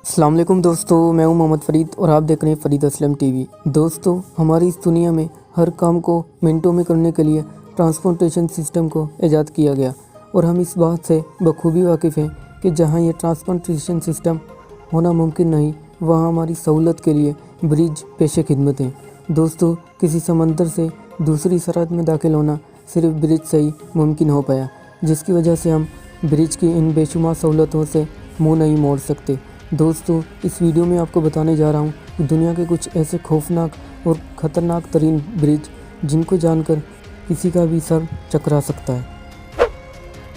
अस्सलाम वालेकुम दोस्तों, मैं हूं मोहम्मद फ़रीद और आप देख रहे हैं फ़रीद असलम टीवी। दोस्तों, हमारी इस दुनिया में हर काम को मिनटों में करने के लिए ट्रांसपोर्टेशन सिस्टम को ईजाद किया गया और हम इस बात से बखूबी वाकिफ़ हैं कि जहां ये ट्रांसपोर्टेशन सिस्टम होना मुमकिन नहीं, वहां हमारी सहूलत के लिए ब्रिज पेश खिदमत हैं। दोस्तों, किसी समंदर से दूसरी सरहद में दाखिल होना सिर्फ ब्रिज से ही मुमकिन हो पाया, जिसकी वजह से हम ब्रिज की इन बेशुमार सहूलतों से मुँह नहीं मोड़ सकते। दोस्तों, इस वीडियो में आपको बताने जा रहा हूँ कि दुनिया के कुछ ऐसे खौफनाक और ख़तरनाक तरीन ब्रिज जिनको जानकर किसी का भी सर चकरा सकता है।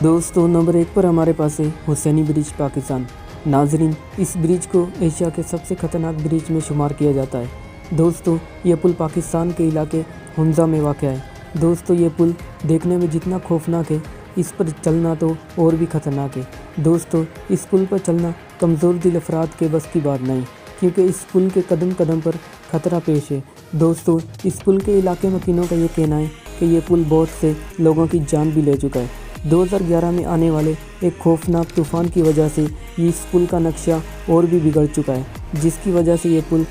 दोस्तों, नंबर 1 पर हमारे पास है हुसैनी ब्रिज, पाकिस्तान। नाजरीन, इस ब्रिज को एशिया के सबसे ख़तरनाक ब्रिज में शुमार किया जाता है। दोस्तों, ये पुल पाकिस्तान के इलाके हुंजा में वाक़ है। दोस्तों, ये पुल देखने में जितना खौफनाक है, इस पर चलना तो और भी ख़तरनाक है। दोस्तों, इस पुल पर चलना कमज़ोर दिल अफराद के बस की बात नहीं, क्योंकि इस पुल के कदम कदम पर ख़तरा पेश है। दोस्तों, इस पुल के इलाके मकीनों का ये कहना है कि ये पुल बहुत से लोगों की जान भी ले चुका है। 2011 में आने वाले एक खौफनाक तूफ़ान की वजह से इस पुल का नक्शा और भी बिगड़ चुका है, जिसकी वजह से ये पुल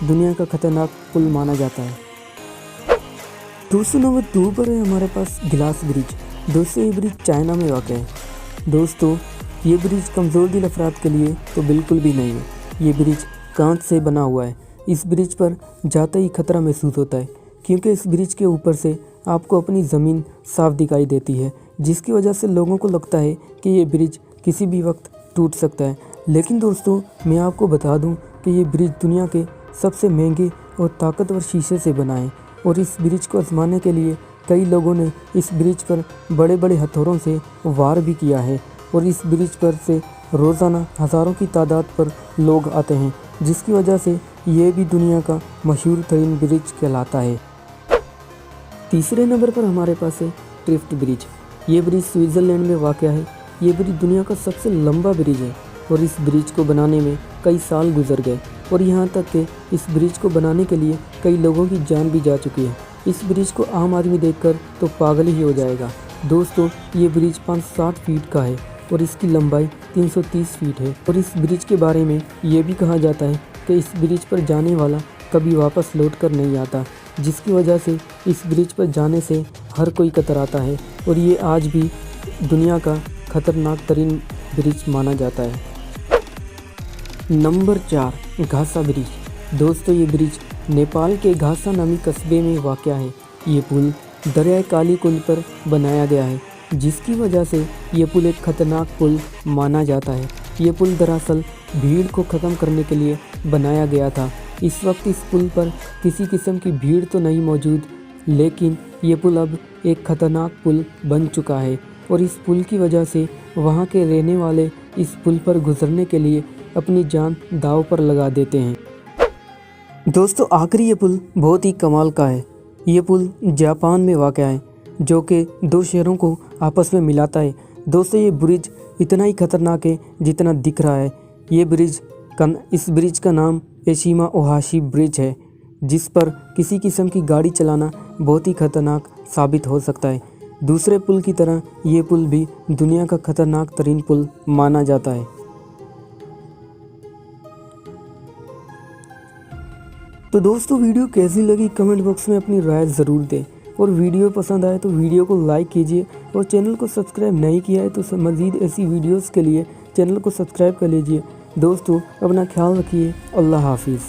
दुनिया का ख़तरनाक पुल माना जाता है। दोस्तों, नंबर 2 पर है हमारे पास गिलास ब्रिज। दोस्तों, ये ब्रिज चाइना में वाक़ है। दोस्तों, ये ब्रिज कमज़ोर दिल अफराद के लिए तो बिल्कुल भी नहीं है। ये ब्रिज कांच से बना हुआ है। इस ब्रिज पर जाते ही खतरा महसूस होता है, क्योंकि इस ब्रिज के ऊपर से आपको अपनी ज़मीन साफ दिखाई देती है, जिसकी वजह से लोगों को लगता है कि ये ब्रिज किसी भी वक्त टूट सकता है। लेकिन दोस्तों, मैं आपको बता दूं कि ये ब्रिज दुनिया के सबसे महंगे और ताकतवर शीशे से बना है और इस ब्रिज को आजमाने के लिए कई लोगों ने इस ब्रिज पर बड़े बड़े हथौड़ों से वार भी किया है और इस ब्रिज पर से रोज़ाना हज़ारों की तादाद पर लोग आते हैं, जिसकी वजह से ये भी दुनिया का मशहूर तरीन ब्रिज कहलाता है। तीसरे नंबर पर हमारे पास है ट्रिफ्ट ब्रिज। ये ब्रिज स्विट्ज़रलैंड में वाक़ है। ये ब्रिज दुनिया का सबसे लंबा ब्रिज है और इस ब्रिज को बनाने में कई साल गुजर गए और यहाँ तक कि इस ब्रिज को बनाने के लिए कई लोगों की जान भी जा चुकी है। इस ब्रिज को आम आदमी देखकर तो पागल ही हो जाएगा। दोस्तों, ये ब्रिज 560 फीट का है और इसकी लंबाई 330 फीट है और इस ब्रिज के बारे में ये भी कहा जाता है कि इस ब्रिज पर जाने वाला कभी वापस लौट कर नहीं आता, जिसकी वजह से इस ब्रिज पर जाने से हर कोई कतराता है और ये आज भी दुनिया का ख़तरनाक तरीन ब्रिज माना जाता है। Number 4, Ghasa bridge. दोस्तों, ये ब्रिज नेपाल के घासा नामी कस्बे में वाक़ है। ये पुल दरियाए काली कुंड पर बनाया गया है, जिसकी वजह से ये पुल एक ख़तरनाक पुल माना जाता है। ये पुल दरअसल भीड़ को ख़त्म करने के लिए बनाया गया था। इस वक्त इस पुल पर किसी किस्म की भीड़ तो नहीं मौजूद, लेकिन ये पुल अब एक ख़तरनाक पुल बन चुका है और इस पुल की वजह से वहाँ के रहने वाले इस पुल पर गुजरने के लिए अपनी जान दांव पर लगा देते हैं। दोस्तों, आखिरी ये पुल बहुत ही कमाल का है। ये पुल जापान में वाक़ है, जो कि 2 शहरों को आपस में मिलाता है। दोस्तों, ये ब्रिज इतना ही ख़तरनाक है जितना दिख रहा है। इस ब्रिज का नाम एशिमा ओहाशी ब्रिज है, जिस पर किसी किस्म की गाड़ी चलाना बहुत ही ख़तरनाक साबित हो सकता है। दूसरे पुल की तरह ये पुल भी दुनिया का ख़तरनाक तरीन पुल माना जाता है। तो दोस्तों, वीडियो कैसी लगी कमेंट बॉक्स में अपनी राय ज़रूर दें और वीडियो पसंद आए तो वीडियो को लाइक कीजिए और चैनल को सब्सक्राइब नहीं किया है तो मज़ीद ऐसी वीडियोस के लिए चैनल को सब्सक्राइब कर लीजिए। दोस्तों, अपना ख्याल रखिए। अल्लाह हाफिज़।